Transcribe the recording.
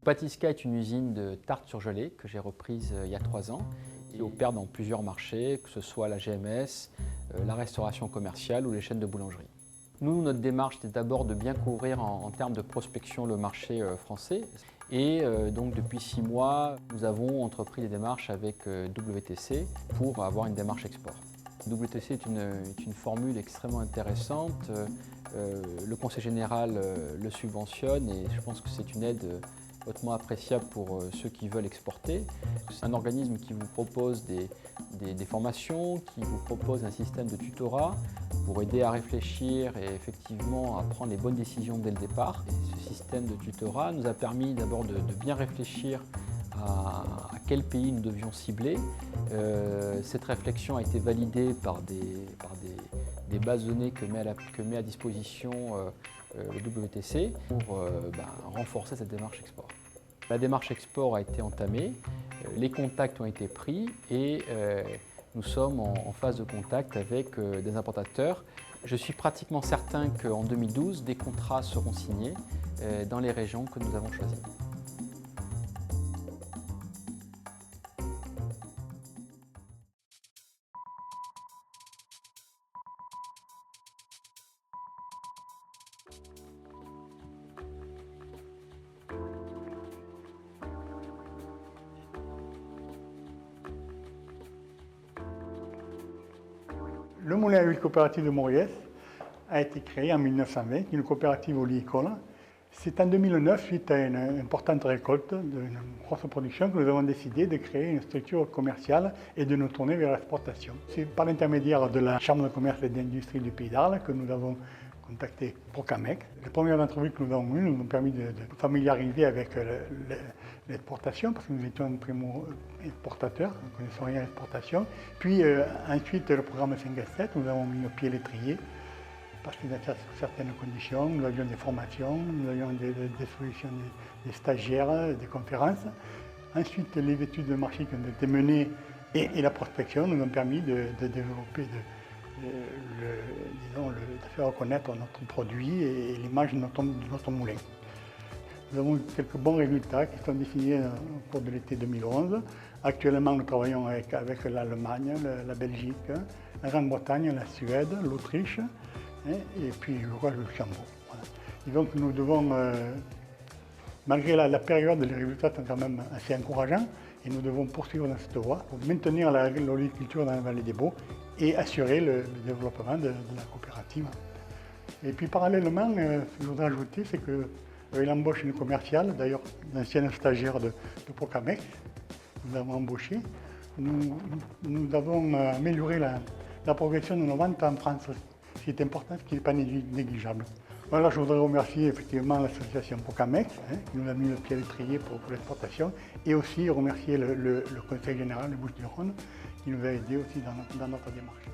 Pâtisca est une usine de tartes surgelées que j'ai reprise il y a 3 ans et opère dans plusieurs marchés, que ce soit la GMS, la restauration commerciale ou les chaînes de boulangerie. Nous, notre démarche, c'était d'abord de bien couvrir en termes de prospection le marché français. Et donc depuis 6 mois, nous avons entrepris des démarches avec WTC pour avoir une démarche export. WTC est une formule extrêmement intéressante. Le Conseil général le subventionne et je pense que c'est une aide hautement appréciable pour ceux qui veulent exporter. C'est un organisme qui vous propose des formations, qui vous propose un système de tutorat pour aider à réfléchir et effectivement à prendre les bonnes décisions dès le départ. Et ce système de tutorat nous a permis d'abord de bien réfléchir à quel pays nous devions cibler. Cette réflexion a été validée par des bases de données que met à disposition le WTC pour renforcer cette démarche export. La démarche export a été entamée, les contacts ont été pris et nous sommes en phase de contact avec des importateurs. Je suis pratiquement certain qu'en 2012, des contrats seront signés dans les régions que nous avons choisies. Le moulin à huile coopérative de Moriès a été créé en 1920, une coopérative oléicole. C'est en 2009, suite à une importante récolte, d'une grosse production, que nous avons décidé de créer une structure commerciale et de nous tourner vers l'exportation. C'est par l'intermédiaire de la Chambre de commerce et d'industrie du Pays d'Arles que nous avons contacté Procamec. Les premières entrevues que nous avons eues nous ont permis de familiariser avec l'exportation, parce que nous étions un primo-exportateur, nous ne connaissons rien à l'exportation. Puis ensuite, le programme 5S7, nous avons mis au pied l'étrier, parce qu'il y a certaines conditions, nous avions des formations, nous avions des solutions des stagiaires, des conférences. Ensuite, les études de marché qui ont été menées et la prospection nous ont permis de développer, de faire reconnaître notre produit et l'image de notre moulin. Nous avons eu quelques bons résultats qui sont définis au cours de l'été 2011. Actuellement, nous travaillons avec l'Allemagne, la Belgique, la Grande-Bretagne, la Suède, l'Autriche, et puis le Luxembourg. Voilà. Et donc nous devons, malgré la période, les résultats sont quand même assez encourageants et nous devons poursuivre dans cette voie pour maintenir l'oléiculture dans la vallée des Baux et assurer le développement de la coopérative. Et puis parallèlement, ce que je voudrais ajouter, c'est qu'avec l'embauche d'une commerciale, d'ailleurs l'ancienne stagiaire de Procamec, nous avons embauché, nous avons amélioré la progression de nos ventes en France. Ce qui est important, ce qui n'est pas négligeable. Voilà, je voudrais remercier effectivement l'association Procamec, qui nous a mis le pied à l'étrier pour l'exportation, et aussi remercier le Conseil général de Bouches-du-Rhône, qui nous a aidés aussi dans notre démarche.